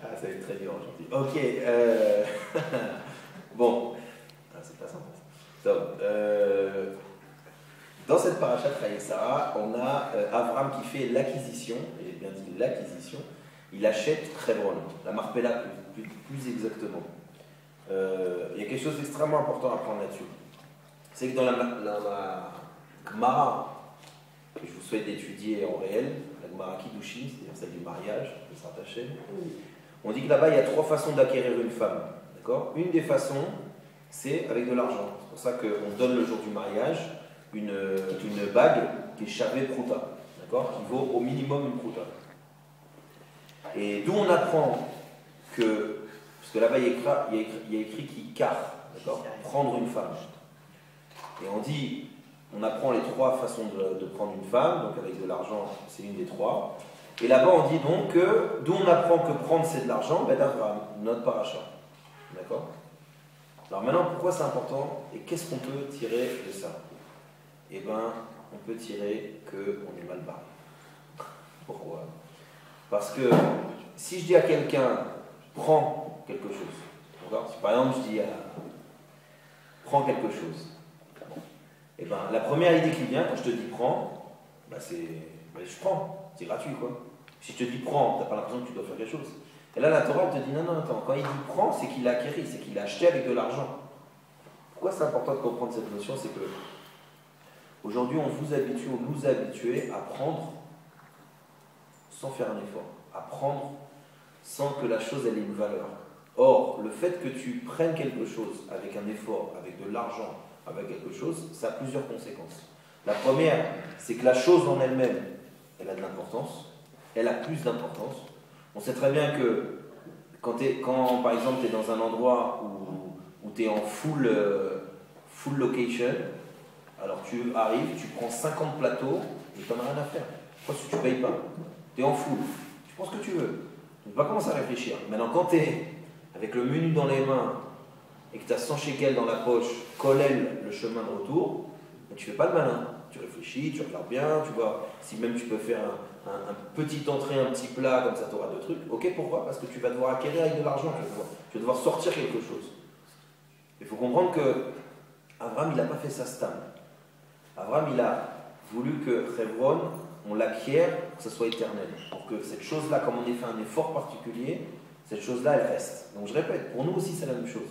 Ah, ça va être très dur aujourd'hui. Ok. Bon. Ah, c'est pas simple. Top. Dans cette paracha de Sarah, on a Avram qui fait l'acquisition, et j'ai bien dit l'acquisition, il achète Hebron, la Marpella plus exactement. Il y a quelque chose d'extrêmement important à prendre là-dessus. C'est que dans la Gemara, que je vous souhaite d'étudier en réel, la Gemara Kiddushin, c'est-à-dire celle du mariage, de Sarah Hachem, on dit que là-bas il y a 3 façons d'acquérir une femme. D'accord ? Une des façons, c'est avec de l'argent. C'est pour ça qu'on donne le jour du mariage une bague qui est chargée de prouta, d'accord ? Qui vaut au minimum une prouta. Et d'où on apprend que, parce que là-bas il y a écrit qui car, d'accord ? Prendre une femme. Et on dit, on apprend les 3 façons de prendre une femme, donc avec de l'argent, c'est une des 3. Et là-bas, on dit donc que, d'où on apprend que prendre c'est de l'argent, ben d'Abraham, notre paracha. D'accord ? Alors maintenant, pourquoi c'est important et qu'est-ce qu'on peut tirer de ça ? Eh bien, on peut tirer qu'on est mal barré. Pourquoi ? Parce que si je dis à quelqu'un, prends quelque chose, d'accord ? Si par exemple je dis, prends quelque chose, eh bien, la première idée qui vient quand je te dis prends, ben je prends, c'est gratuit quoi. Si je te dis prends, tu n'as pas l'impression que tu dois faire quelque chose. Et là, la Torah te dit non, attends, quand il dit prends, c'est qu'il l'a acquéri, c'est qu'il l'a acheté avec de l'argent. Pourquoi c'est important de comprendre cette notion ? C'est que aujourd'hui, on nous a habitués à prendre sans faire un effort, à prendre sans que la chose ait une valeur. Or, le fait que tu prennes quelque chose avec un effort, avec de l'argent, avec quelque chose, ça a plusieurs conséquences. La première, c'est que la chose en elle-même, elle a de l'importance, elle a plus d'importance. On sait très bien que quand par exemple, tu es dans un endroit où tu es en full location, alors tu arrives, tu prends 50 plateaux et tu n'en as rien à faire. Pourquoi tu ne payes pas ? Tu es en full, tu prends ce que tu veux. Tu ne vas pas commencer à réfléchir. Maintenant, quand tu es avec le menu dans les mains et que tu as 100 shekels dans la poche, collèle le chemin de retour, tu ne fais pas le malin. Tu réfléchis, tu regardes bien, tu vois si même tu peux faire un petit entrée, un petit plat, comme ça tu auras 2 trucs. Ok, pourquoi ? Parce que tu vas devoir acquérir avec de l'argent, tu vas devoir sortir quelque chose. Il faut comprendre que Avram, il n'a pas fait ça stam. Avram, il a voulu que Hebron, on l'acquiert, que ce soit éternel. Pour que cette chose-là, comme on ait fait un effort particulier, cette chose-là, elle reste. Donc je répète, pour nous aussi, c'est la même chose.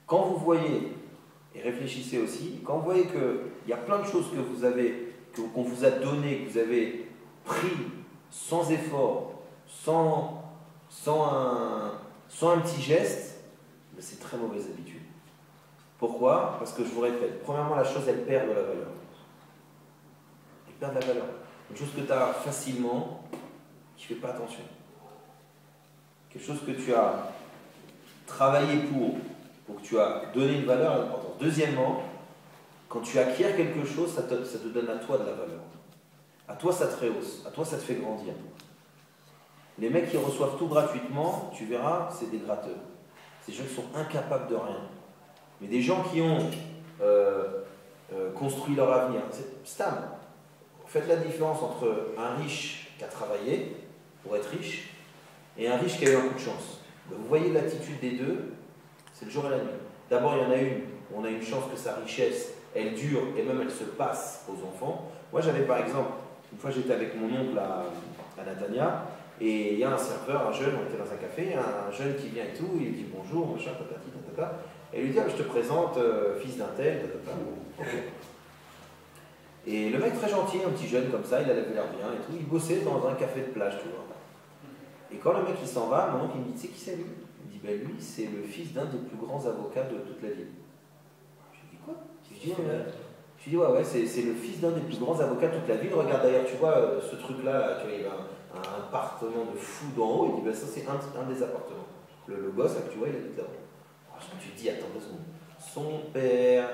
Quand vous voyez, et réfléchissez aussi, quand vous voyez qu'il y a plein de choses que vous avez, qu'on vous a données, que vous avez pris sans effort, sans un petit geste, c'est très mauvaise habitude. Pourquoi ? Parce que je vous répète, premièrement, la chose, elle perd de la valeur. Elle perd de la valeur. Une chose que tu as facilement, tu ne fais pas attention. Quelque chose que tu as travaillé pour que tu as donné une valeur à l'importance. Deuxièmement, quand tu acquiers quelque chose, ça te donne à toi de la valeur. À toi, ça te rehausse. À toi, ça te fait grandir. Les mecs qui reçoivent tout gratuitement, tu verras, c'est des gratteurs. Ces gens qui sont incapables de rien. Mais des gens qui ont construit leur avenir, c'est stable. Faites la différence entre un riche qui a travaillé pour être riche et un riche qui a eu un coup de chance. Vous voyez l'attitude des deux, c'est le jour et la nuit. D'abord, il y en a une où on a une chance que sa richesse, elle dure et même elle se passe aux enfants. Moi, j'avais par exemple, une fois j'étais avec mon oncle à Natania, et il y a un serveur, un jeune, on était dans un café, un jeune qui vient et tout, il dit bonjour, machin, tatati, tatata. Et il lui dit, je te présente, fils d'un tel, tatata. Okay. Et le mec très gentil, un petit jeune comme ça, il avait l'air bien et tout, il bossait dans un café de plage, tu vois. Et quand le mec il s'en va, mon oncle il me dit, tu sais qui c'est lui ? Il me dit, ben lui c'est le fils d'un des plus grands avocats de toute la ville. Je lui dis quoi ? Je lui dis ouais, c'est le fils d'un des plus grands avocats de toute la ville. Regarde d'ailleurs, tu vois, ce truc-là, tu vois, il y a un appartement de fou d'en haut, il dit, ben ça c'est un des appartements. Le gosse, là, que tu vois, il habite là-haut. Alors je te dis, attends 2 secondes. Son père,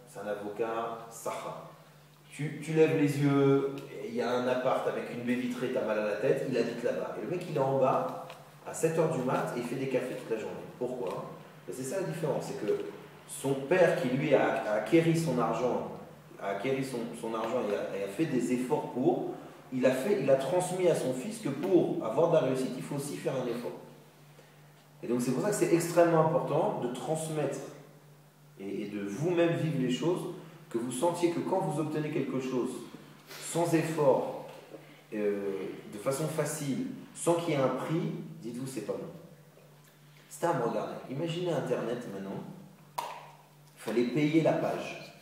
c'est un avocat, Saha. Tu lèves les yeux, il y a un appart avec une baie vitrée, t'as mal à la tête, il habite là-bas. Et le mec, il est en bas, à 7h du mat, et il fait des cafés toute la journée. Pourquoi ? C'est ça la différence, c'est que son père, qui lui a acquéri son argent, et a fait des efforts il a transmis à son fils que pour avoir de la réussite, il faut aussi faire un effort. Et donc c'est pour ça que c'est extrêmement important de transmettre et de vous-même vivre les choses, que vous sentiez que quand vous obtenez quelque chose sans effort, de façon facile, sans qu'il y ait un prix, dites-vous c'est pas bon. C'est à me regarder. Imaginez Internet maintenant, il fallait payer la page.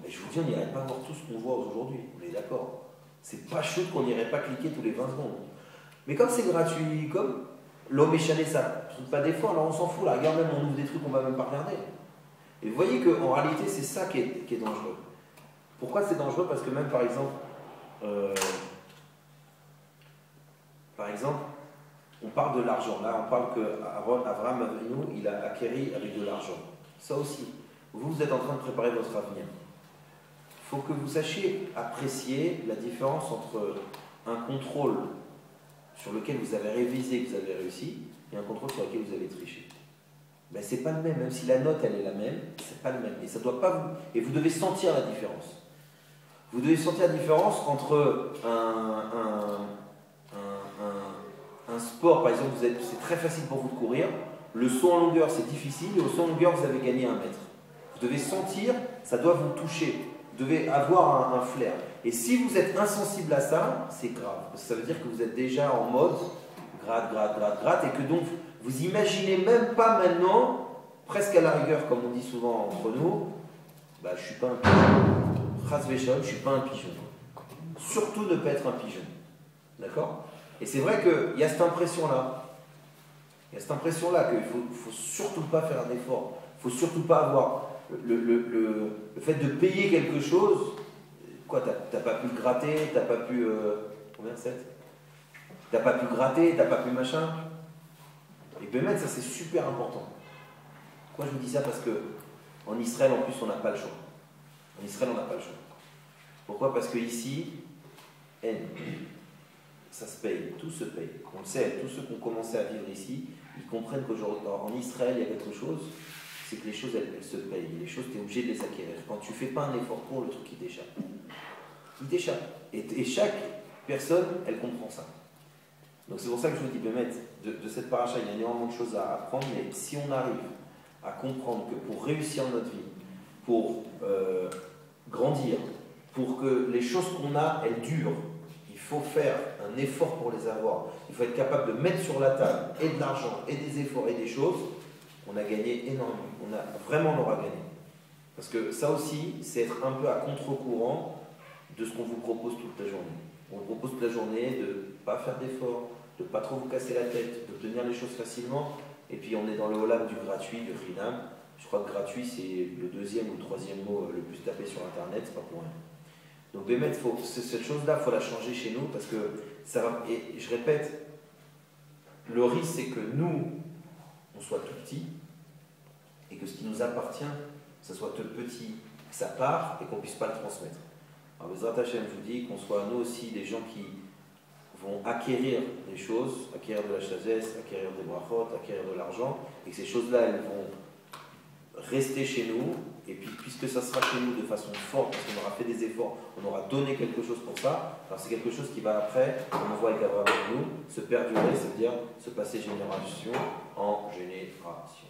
Mais je vous dis, on n'irait pas voir tout ce qu'on voit aujourd'hui, on est d'accord. C'est pas chaud qu'on n'irait pas cliquer tous les 20 secondes. Mais comme c'est gratuit, comme l'homme est chané, ça ne trouve pas d'effort, alors on s'en fout, là, regarde même, on ouvre des trucs qu'on va même pas regarder. Et vous voyez qu'en réalité, c'est ça qui est dangereux. Pourquoi c'est dangereux? Parce que même, par exemple, on parle de l'argent. Là, on parle qu'Abraham Avinu, il a acquéri avec de l'argent. Ça aussi, vous êtes en train de préparer votre avenir. Il faut que vous sachiez apprécier la différence entre un contrôle sur lequel vous avez révisé, que vous avez réussi, et un contrôle sur lequel vous avez triché. Ben, c'est pas le même si la note elle est la même, c'est pas le même. Et ça doit pas vous. Et vous devez sentir la différence. Vous devez sentir la différence entre un sport, par exemple, c'est très facile pour vous de courir, le saut en longueur c'est difficile, et au saut en longueur vous avez gagné 1 mètre. Vous devez sentir, ça doit vous toucher, vous devez avoir un flair. Et si vous êtes insensible à ça, c'est grave, parce que ça veut dire que vous êtes déjà en mode gratte, et que donc vous imaginez même pas maintenant, presque à la rigueur, comme on dit souvent entre nous, bah, je suis pas un pigeon. Ras Veshon, je suis pas un pigeon. Surtout ne pas être un pigeon. D'accord? Et c'est vrai qu'il y a cette impression-là. Il y a cette impression-là qu'il ne faut surtout pas faire un effort. Il ne faut surtout pas avoir le fait de payer quelque chose. Quoi, t'as pas pu le gratter, t'as pas pu. Combien 7? T'as pas pu gratter, t'as pas pu machin. Et bien, ça c'est super important. Pourquoi je vous dis ça? Parce que en Israël, en plus, on n'a pas le choix. En Israël, on n'a pas le choix. Pourquoi? Parce que ici, ça se paye, tout se paye. On le sait, tous ceux qui ont commencé à vivre ici, ils comprennent qu'aujourd'hui, en Israël, il y a quelque chose, c'est que les choses, elles se payent. Les choses, tu es obligé de les acquérir. Quand tu ne fais pas un effort pour, le truc, il t'échappe. Il t'échappe. Et chaque personne, elle comprend ça. Donc c'est pour ça que je vous dis, de cette paracha, il y a énormément de choses à apprendre, mais si on arrive à comprendre que pour réussir notre vie, pour grandir, pour que les choses qu'on a, elles durent, il faut faire un effort pour les avoir. Il faut être capable de mettre sur la table et de l'argent, et des efforts, et des choses. On a gagné énormément. On aura gagné. Parce que ça aussi, c'est être un peu à contre-courant de ce qu'on vous propose toute la journée. On vous propose toute la journée de ne pas faire d'efforts, de ne pas trop vous casser la tête, d'obtenir les choses facilement. Et puis on est dans le holab du gratuit, du Rinam. Je crois que gratuit, c'est le 2e ou le 3e mot le plus tapé sur Internet, c'est pas pour rien. Donc Bémet, cette chose-là, il faut la changer chez nous, parce que ça va. Et je répète, le risque, c'est que nous, on soit tout petit, et que ce qui nous appartient, ça soit tout petit, que ça part, et qu'on ne puisse pas le transmettre. Alors, Bezrat Hashem, je vous dis qu'on soit nous aussi des gens qui vont acquérir des choses, acquérir de la chazesse, acquérir des brachot, acquérir de l'argent, et que ces choses-là, elles vont rester chez nous, et puis puisque ça sera chez nous de façon forte, parce qu'on aura fait des efforts, on aura donné quelque chose pour ça, alors c'est quelque chose qui va après, comme on voit avec Abraham et nous, se perdurer, c'est-à-dire se passer génération en génération.